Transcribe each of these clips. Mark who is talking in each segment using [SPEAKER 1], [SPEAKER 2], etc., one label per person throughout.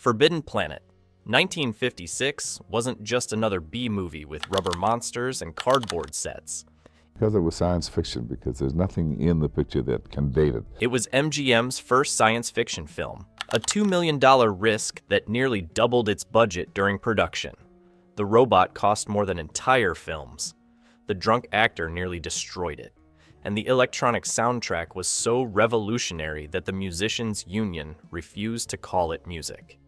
[SPEAKER 1] Forbidden Planet. 1956 wasn't just another B-movie with rubber monsters and cardboard sets.
[SPEAKER 2] Because it was science fiction, because there's nothing in the picture that can date it.
[SPEAKER 1] It was MGM's first science fiction film, a $2 million risk that nearly doubled its budget during production. The robot cost more than entire films. The drunk actor nearly destroyed it. And the electronic soundtrack was so revolutionary that the Musicians Union refused to call it music.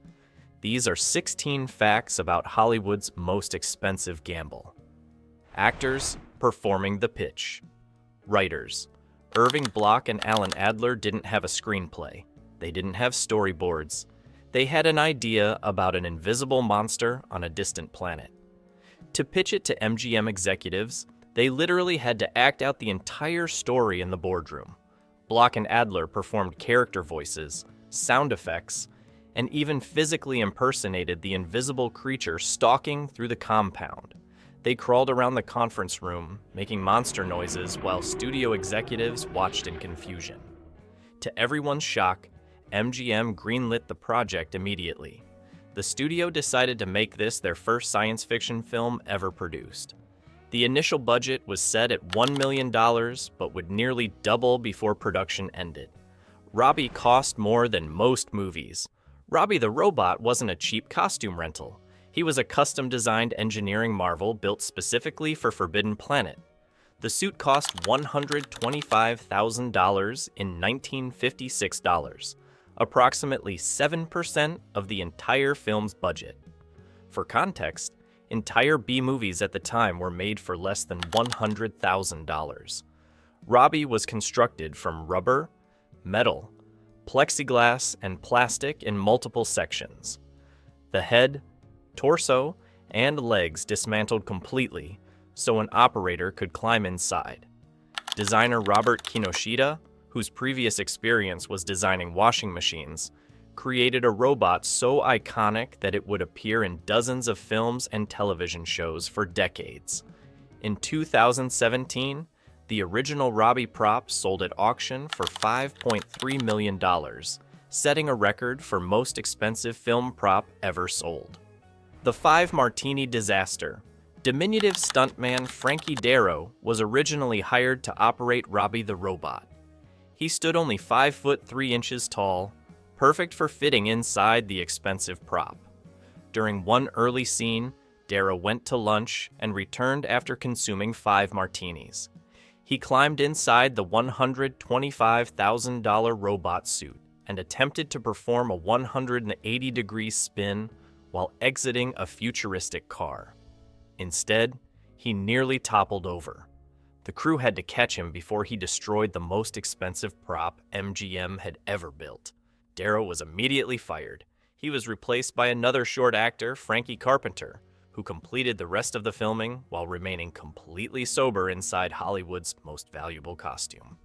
[SPEAKER 1] These are 16 facts about Hollywood's most expensive gamble. Actors performing the pitch. Writers. Irving Bloch and Alan Adler didn't have a screenplay. They didn't have storyboards. They had an idea about an invisible monster on a distant planet. To pitch it to MGM executives, they literally had to act out the entire story in the boardroom. Bloch and Adler performed character voices, sound effects, and even physically impersonated the invisible creature stalking through the compound. They crawled around the conference room, making monster noises while studio executives watched in confusion. To everyone's shock, MGM greenlit the project immediately. The studio decided to make this their first science fiction film ever produced. The initial budget was set at $1 million, but would nearly double before production ended. Robby cost more than most movies. Robby the robot wasn't a cheap costume rental. He was a custom-designed engineering marvel built specifically for Forbidden Planet. The suit cost $125,000 in 1956 dollars, approximately 7% of the entire film's budget. For context, entire B-movies at the time were made for less than $100,000. Robby was constructed from rubber, metal, plexiglass, and plastic in multiple sections. The head, torso, and legs dismantled completely so an operator could climb inside. Designer Robert Kinoshita, whose previous experience was designing washing machines, created a robot so iconic that it would appear in dozens of films and television shows for decades. In 2017, the original Robby prop sold at auction for $5.3 million, setting a record for most expensive film prop ever sold. The Five Martini Disaster. Diminutive stuntman Frankie Darro was originally hired to operate Robby the robot. He stood only 5 foot 3 inches tall, perfect for fitting inside the expensive prop. During one early scene, Darro went to lunch and returned after consuming 5 martinis. He climbed inside the $125,000 robot suit and attempted to perform a 180-degree spin while exiting a futuristic car. Instead, he nearly toppled over. The crew had to catch him before he destroyed the most expensive prop MGM had ever built. Darro was immediately fired. He was replaced by another short actor, Frankie Carpenter, who completed the rest of the filming while remaining completely sober inside Hollywood's most valuable costume.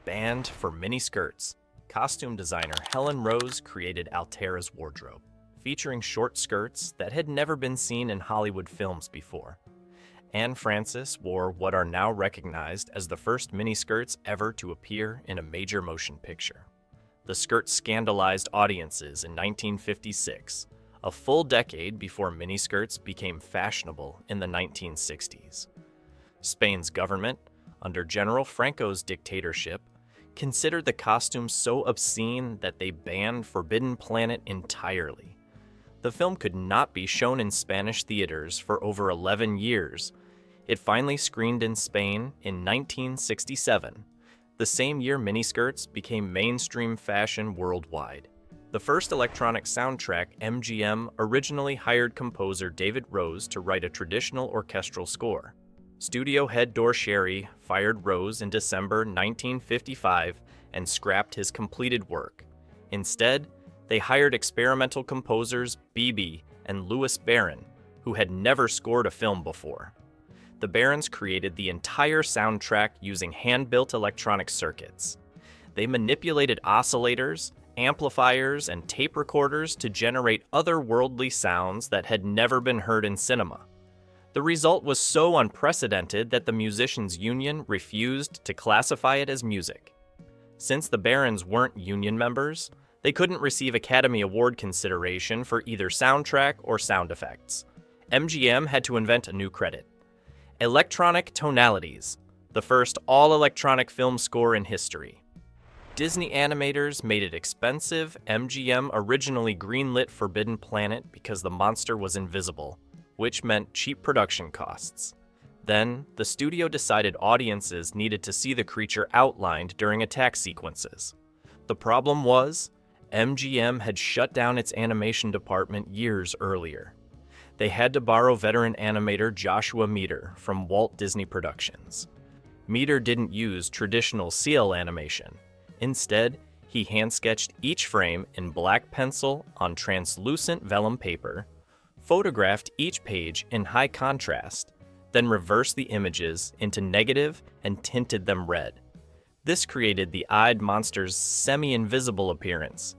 [SPEAKER 1] Banned for miniskirts. Costume designer Helen Rose created Altera's wardrobe, featuring short skirts that had never been seen in Hollywood films before. Anne Francis wore what are now recognized as the first miniskirts ever to appear in a major motion picture. The skirt scandalized audiences in 1956, a full decade before miniskirts became fashionable in the 1960s. Spain's government, under General Franco's dictatorship, considered the costume so obscene that they banned Forbidden Planet entirely. The film could not be shown in Spanish theaters for over 11 years. It finally screened in Spain in 1967, the same year miniskirts became mainstream fashion worldwide. The first electronic soundtrack, MGM originally hired composer David Rose to write a traditional orchestral score. Studio head Dor Sherry fired Rose in December 1955 and scrapped his completed work. Instead, they hired experimental composers Beebe and Louis Barron, who had never scored a film before. The Barrons created the entire soundtrack using hand-built electronic circuits. They manipulated oscillators, amplifiers, and tape recorders to generate otherworldly sounds that had never been heard in cinema. The result was so unprecedented that the Musicians Union refused to classify it as music. Since the Barrons weren't union members, They couldn't receive Academy Award consideration for either soundtrack or sound effects. MGM had to invent a new credit. Electronic tonalities, the first all-electronic film score in history. Disney animators made it expensive. MGM originally greenlit Forbidden Planet because the monster was invisible, which meant cheap production costs. Then, the studio decided audiences needed to see the creature outlined during attack sequences. The problem was, MGM had shut down its animation department years earlier. They had to borrow veteran animator Joshua Meador from Walt Disney Productions. Meador didn't use traditional CL animation. Instead, he hand-sketched each frame in black pencil on translucent vellum paper, photographed each page in high contrast, then reversed the images into negative and tinted them red. This created the eyed monster's semi-invisible appearance.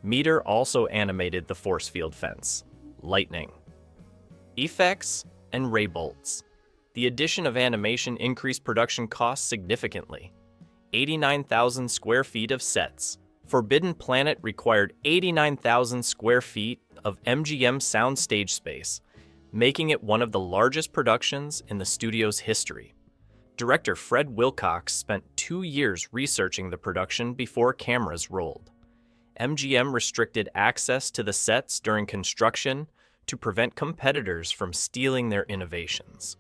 [SPEAKER 1] Meador also animated the force field fence, lightning. Effects and ray bolts. The addition of animation increased production costs significantly. 89,000 square feet of sets. Forbidden Planet required 89,000 square feet of MGM soundstage space, making it one of the largest productions in the studio's history. Director Fred Wilcox spent 2 years researching the production before cameras rolled. MGM restricted access to the sets during construction to prevent competitors from stealing their innovations.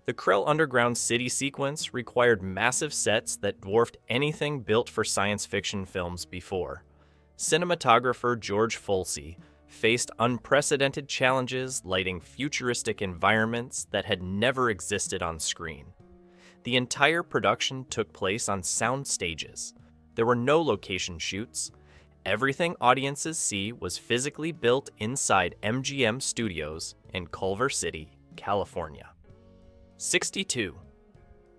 [SPEAKER 1] The Krell Underground City sequence required massive sets that dwarfed anything built for science fiction films before. Cinematographer George Folsey faced unprecedented challenges lighting futuristic environments that had never existed on screen. The entire production took place on sound stages. There were no location shoots. Everything audiences see was physically built inside MGM Studios in Culver City, California. 62.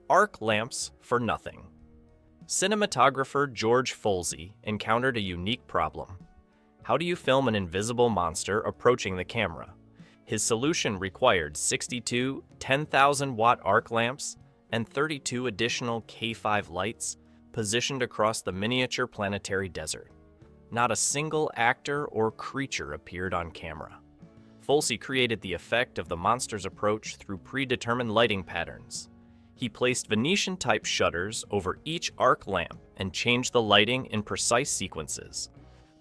[SPEAKER 1] Arc lamps for nothing. Cinematographer George Folsey encountered a unique problem. How do you film an invisible monster approaching the camera? His solution required 62 10,000-watt arc lamps and 32 additional K5 lights positioned across the miniature planetary desert. Not a single actor or creature appeared on camera. Folsey created the effect of the monster's approach through predetermined lighting patterns. He placed Venetian-type shutters over each arc lamp and changed the lighting in precise sequences.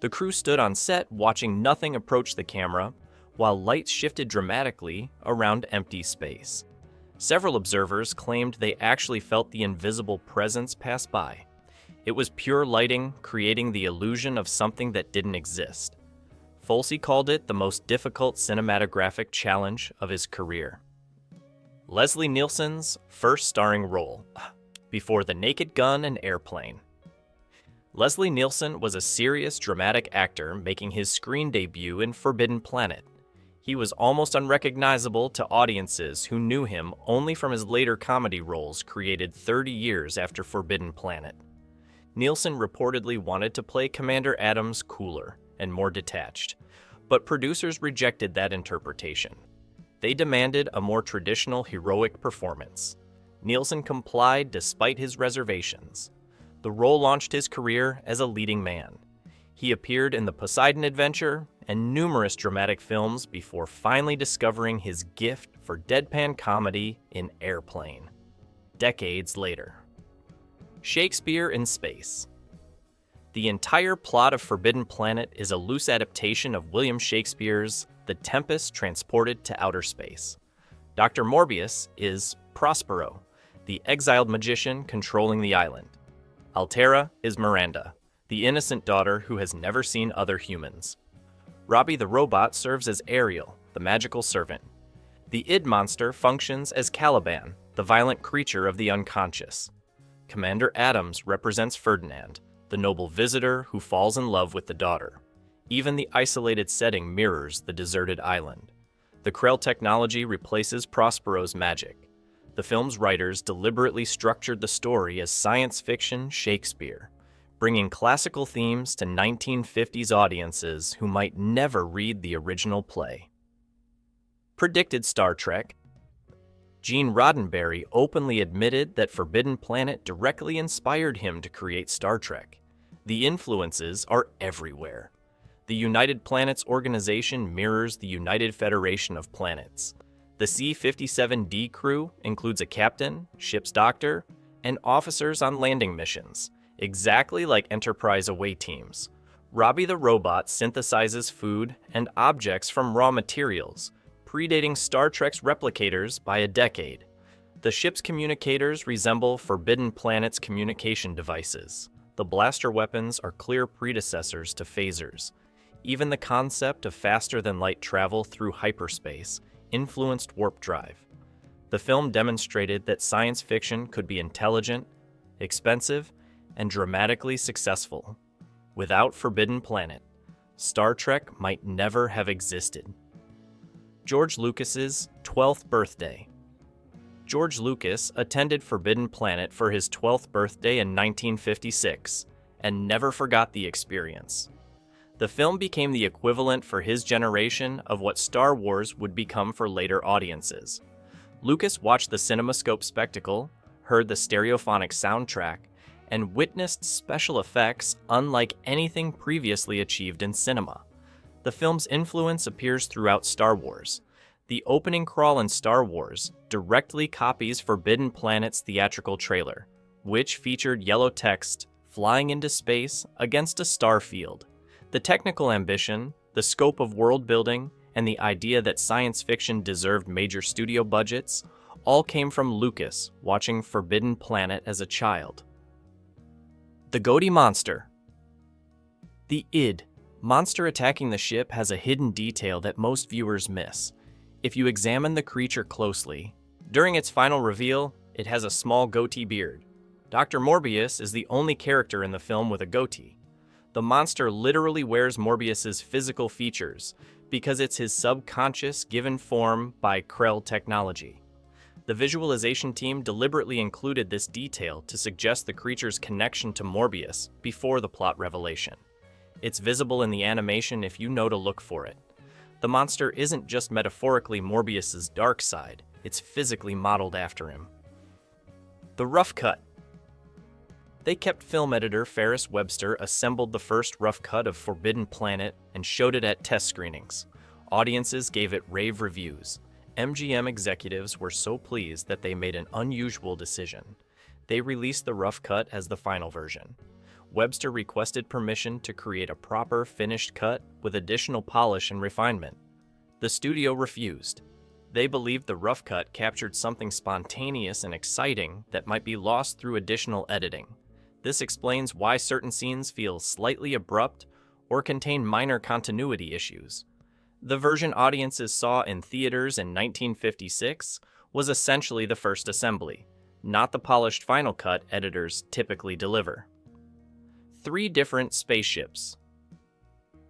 [SPEAKER 1] The crew stood on set watching nothing approach the camera, while lights shifted dramatically around empty space. Several observers claimed they actually felt the invisible presence pass by. It was pure lighting, creating the illusion of something that didn't exist. Folsey called it the most difficult cinematographic challenge of his career. Leslie Nielsen's first starring role, Before the Naked Gun and Airplane. Leslie Nielsen was a serious dramatic actor making his screen debut in Forbidden Planet. He was almost unrecognizable to audiences who knew him only from his later comedy roles created 30 years after Forbidden Planet. Nielsen reportedly wanted to play Commander Adams cooler and more detached, but producers rejected that interpretation. They demanded a more traditional heroic performance. Nielsen complied despite his reservations. The role launched his career as a leading man. He appeared in The Poseidon Adventure and numerous dramatic films before finally discovering his gift for deadpan comedy in Airplane. Decades later. Shakespeare in space. The entire plot of Forbidden Planet is a loose adaptation of William Shakespeare's The Tempest Transported to Outer Space. Dr. Morbius is Prospero, the exiled magician controlling the island. Altera is Miranda, the innocent daughter who has never seen other humans. Robby the robot serves as Ariel, the magical servant. The id monster functions as Caliban, the violent creature of the unconscious. Commander Adams represents Ferdinand, the noble visitor who falls in love with the daughter. Even the isolated setting mirrors the deserted island. The Krell technology replaces Prospero's magic. The film's writers deliberately structured the story as science fiction Shakespeare, bringing classical themes to 1950s audiences who might never read the original play. Predicted Star Trek. Gene Roddenberry openly admitted that Forbidden Planet directly inspired him to create Star Trek. The influences are everywhere. The United Planets organization mirrors the United Federation of Planets. The C-57D crew includes a captain, ship's doctor, and officers on landing missions, exactly like Enterprise away teams. Robby the robot synthesizes food and objects from raw materials, predating Star Trek's replicators by a decade. The ship's communicators resemble Forbidden Planet's communication devices. The blaster weapons are clear predecessors to phasers. Even the concept of faster-than-light travel through hyperspace influenced warp drive. The film demonstrated that science fiction could be intelligent, expensive, and dramatically successful. Without Forbidden Planet, Star Trek might never have existed. George Lucas's 12th birthday. George Lucas attended Forbidden Planet for his 12th birthday in 1956 and never forgot the experience. The film became the equivalent for his generation of what Star Wars would become for later audiences. Lucas watched the CinemaScope spectacle, heard the stereophonic soundtrack, and witnessed special effects unlike anything previously achieved in cinema. The film's influence appears throughout Star Wars. The opening crawl in Star Wars directly copies Forbidden Planet's theatrical trailer, which featured yellow text flying into space against a star field. The technical ambition, the scope of world building, and the idea that science fiction deserved major studio budgets all came from Lucas watching Forbidden Planet as a child. The Goatee Monster. The id, monster attacking the ship, has a hidden detail that most viewers miss. If you examine the creature closely, during its final reveal, it has a small goatee beard. Dr. Morbius is the only character in the film with a goatee. The monster literally wears Morbius's physical features because it's his subconscious given form by Krell technology. The visualization team deliberately included this detail to suggest the creature's connection to Morbius before the plot revelation. It's visible in the animation if you know to look for it. The monster isn't just metaphorically Morbius's dark side, it's physically modeled after him. The rough cut. They kept film editor Ferris Webster assembled the first rough cut of Forbidden Planet and showed it at test screenings. Audiences gave it rave reviews. MGM executives were so pleased that they made an unusual decision. They released the rough cut as the final version. Webster requested permission to create a proper finished cut with additional polish and refinement. The studio refused. They believed the rough cut captured something spontaneous and exciting that might be lost through additional editing. This explains why certain scenes feel slightly abrupt or contain minor continuity issues. The version audiences saw in theaters in 1956 was essentially the first assembly, not the polished final cut editors typically deliver. 3 different spaceships.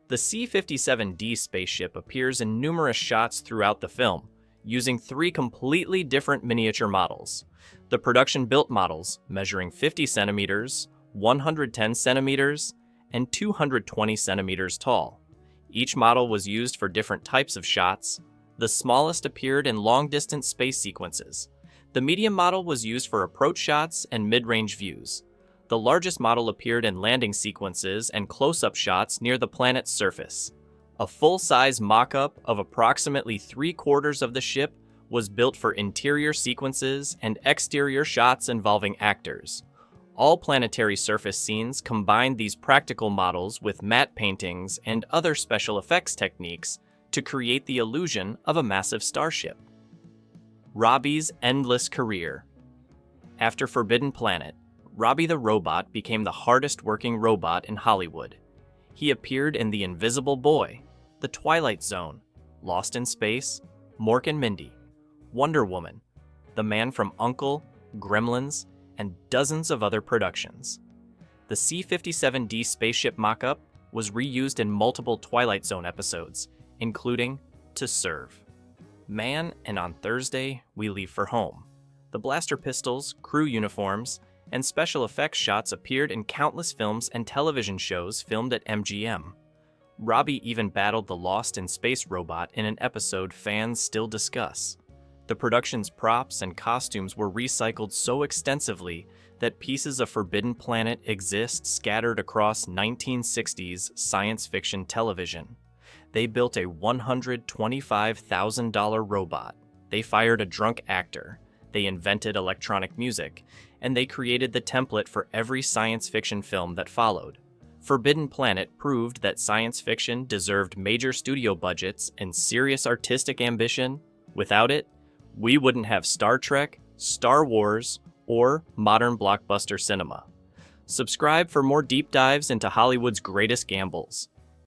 [SPEAKER 1] The C-57D spaceship appears in numerous shots throughout the film, using 3 completely different miniature models. The production-built models, measuring 50 centimeters, 110 centimeters, and 220 centimeters tall. Each model was used for different types of shots. The smallest appeared in long-distance space sequences. The medium model was used for approach shots and mid-range views. The largest model appeared in landing sequences and close-up shots near the planet's surface. A full-size mock-up of approximately 3/4 of the ship was built for interior sequences and exterior shots involving actors. All planetary surface scenes combined these practical models with matte paintings and other special effects techniques to create the illusion of a massive starship. Robby's endless career. After Forbidden Planet, Robby the robot became the hardest-working robot in Hollywood. He appeared in The Invisible Boy, The Twilight Zone, Lost in Space, Mork and Mindy, Wonder Woman, The Man from U.N.C.L.E., Gremlins, and dozens of other productions. The C-57D spaceship mock-up was reused in multiple Twilight Zone episodes, including To Serve, Man and On Thursday We Leave for Home. The blaster pistols, crew uniforms, and special effects shots appeared in countless films and television shows filmed at MGM. Robby even battled the Lost in Space robot in an episode fans still discuss. The production's props and costumes were recycled so extensively that pieces of Forbidden Planet exist scattered across 1960s science fiction television. They built a $125,000 robot. They fired a drunk actor. They invented electronic music. And they created the template for every science fiction film that followed. Forbidden Planet proved that science fiction deserved major studio budgets and serious artistic ambition. Without it, we wouldn't have Star Trek, Star Wars, or modern blockbuster cinema. Subscribe for more deep dives into Hollywood's greatest gambles.